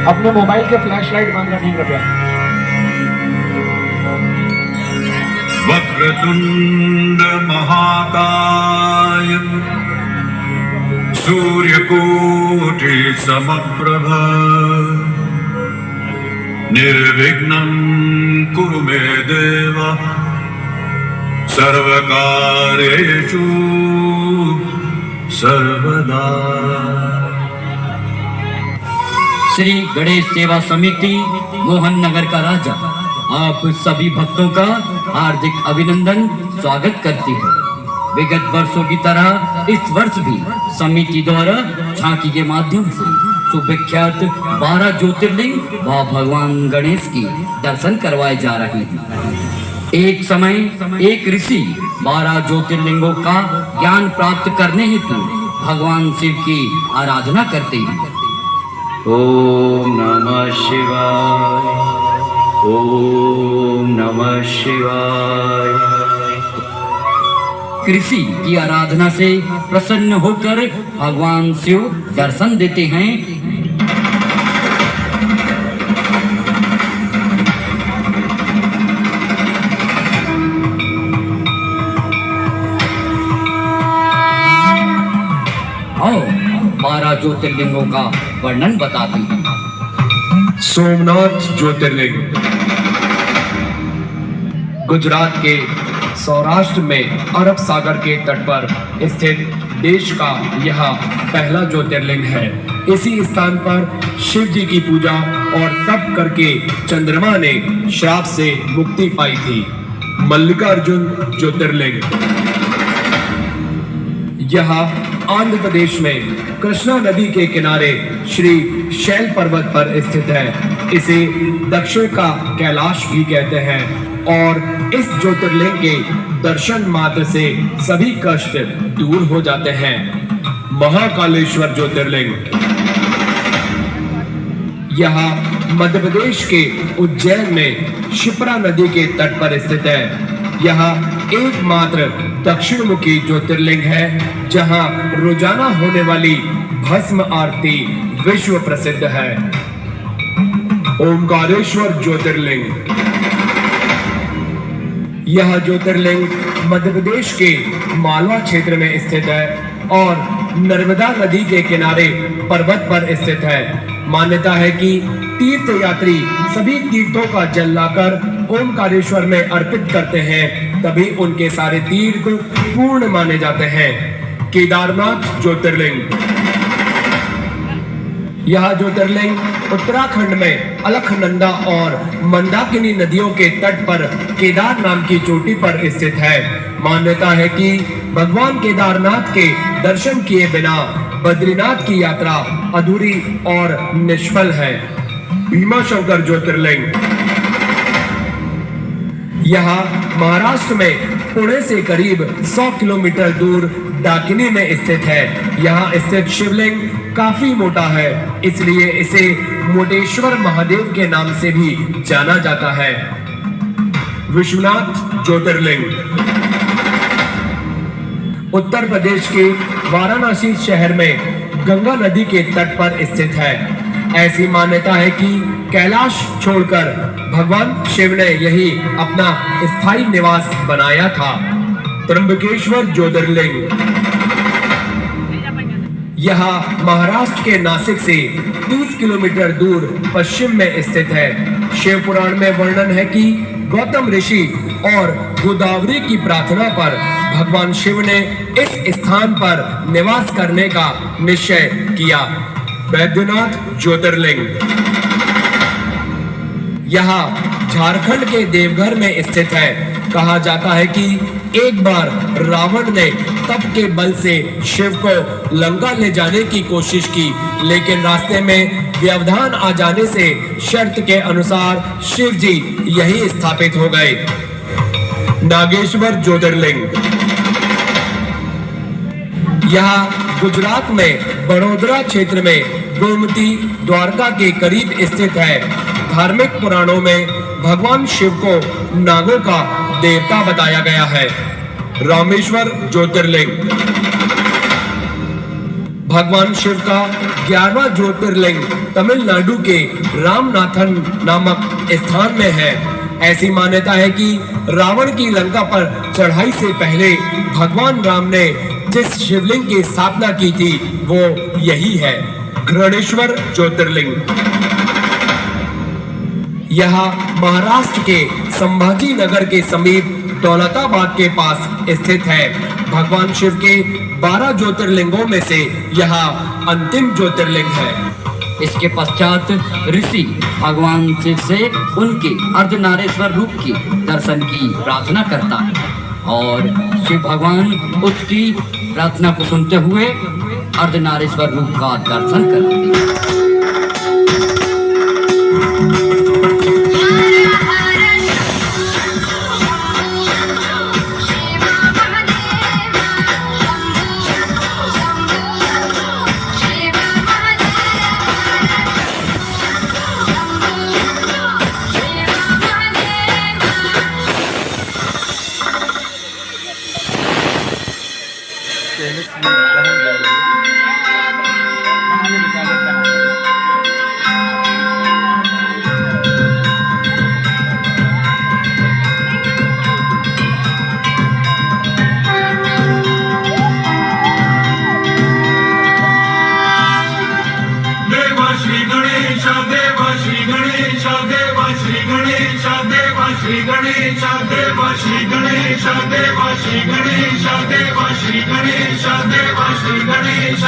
अपने मोबाइल के flash light बंद रखें कृपया। वक्रतुंड महाकाय सूर्यकोटि समप्रभ निर्विघ्नं कुरु मे देव सर्वकार्येषु सर्वदा। श्री गणेश सेवा समिति मोहन नगर का राजा आप सभी भक्तों का हार्दिक अभिनंदन स्वागत करती है। विगत वर्षों की तरह इस वर्ष भी समिति द्वारा झांकी के माध्यम से सुविख्यात 12 ज्योतिर्लिंग व भगवान गणेश की दर्शन करवाए जा रहे हैं। एक समय एक ऋषि 12 ज्योतिर्लिंगों का ज्ञान प्राप्त करने हेतु भगवान शिव की आराधना करते हैं। ओम नमः शिवाय, ओम नमः शिवाय। कृषि की आराधना से प्रसन्न होकर भगवान शिव दर्शन देते हैं। और 12 ज्योतिर्लिंगों का वर्णन बताते हैं। सोमनाथ ज्योतिर्लिंग गुजरात के सौराष्ट्र में अरब सागर के तट पर स्थित देश का यह पहला ज्योतिर्लिंग है। इसी स्थान पर शिव जी की पूजा और तप करके चंद्रमा ने श्राप से मुक्ति पाई थी। मल्लिकार्जुन ज्योतिर्लिंग यह आंध्र प्रदेश में कृष्णा नदी के किनारे श्री शैल पर्वत पर स्थित है। इसे दक्षिण का कैलाश भी कहते हैं और इस ज्योतिर्लिंग के दर्शन मात्र से सभी कष्ट दूर हो जाते हैं। महाकालेश्वर ज्योतिर्लिंग यह मध्य प्रदेश के उज्जैन में शिप्रा नदी के तट पर स्थित है। यह एकमात्र दक्षिण मुखी ज्योतिर्लिंग है जहां रोजाना होने वाली भस्म आरती विश्व प्रसिद्ध है। ओमकारेश्वर ज्योतिर्लिंग यह ज्योतिर्लिंग मध्य प्रदेश के मालवा क्षेत्र में स्थित है और नर्मदा नदी के किनारे पर्वत पर स्थित है। मान्यता है कि तीर्थ यात्री सभी तीर्थों का जल लाकर ओमकारेश्वर में अर्पित करते हैं, तभी उनके सारे तीर्थ पूर्ण माने जाते हैं। केदारनाथ ज्योतिर्लिंग यह ज्योतिर्लिंग उत्तराखंड में अलकनंदा और मंदाकिनी नदियों के तट पर केदार नाम की चोटी पर स्थित है। मान्यता है कि भगवान केदारनाथ के दर्शन किए बिना बद्रीनाथ की यात्रा अधूरी और निष्फल है। भीमाशंकर ज्योतिर्लिंग यह महाराष्ट्र में पुणे से करीब 100 किलोमीटर दूर डाकिनी में स्थित है। यहाँ स्थित शिवलिंग काफी मोटा है, इसलिए इसे मोटेश्वर महादेव के नाम से भी जाना जाता है। विश्वनाथ ज्योतिर्लिंग उत्तर प्रदेश के वाराणसी शहर में गंगा नदी के तट पर स्थित है। ऐसी मान्यता है कि कैलाश छोड़कर भगवान शिव ने यही अपना स्थायी निवास बनाया था। त्र्यंबकेश्वर ज्योतिर्लिंग यह महाराष्ट्र के नासिक से 30 किलोमीटर दूर पश्चिम में स्थित है। शिव पुराण में वर्णन है कि गौतम ऋषि और गोदावरी की प्रार्थना पर भगवान शिव ने इस स्थान पर निवास करने का निश्चय किया। बैद्यनाथ ज्योतिर्लिंग यह झारखंड के देवघर में स्थित है। कहा जाता है कि एक बार रावण ने तप के बल से शिव को लंका ले जाने की कोशिश की, लेकिन रास्ते में व्यवधान आ जाने से शर्त के अनुसार शिव जी यही स्थापित हो गए। नागेश्वर ज्योतिर्लिंग यह गुजरात में बड़ोदरा क्षेत्र में गोमती द्वारका के करीब स्थित है। धार्मिक पुराणों में भगवान शिव को नागों का देवता बताया गया है। रामेश्वर ज्योतिर्लिंग भगवान शिव का 11वां ज्योतिर्लिंग तमिलनाडु के रामनाथन नामक स्थान में है। ऐसी मान्यता है कि रावण की लंका पर चढ़ाई से पहले भगवान राम ने जिस शिवलिंग की स्थापना की थी वो यही है, घृणेश्वर ज्योतिर्लिंग। यह महाराष्ट्र के संभाजी नगर के समीप दौलताबाद के पास स्थित है। भगवान शिव के 12 ज्योतिर्लिंगों में से यह अंतिम ज्योतिर्लिंग है। इसके पश्चात ऋषि भगवान शिव से उनके अर्धनारेश्वर रूप के दर्शन की प्रार्थना करता है और शिव भगवान उसकी प्रार्थना को सुनते हुए अर्धनारेश्वर रूप का दर्शन कराते हैं। श्री गणेश देवा श्री गणेश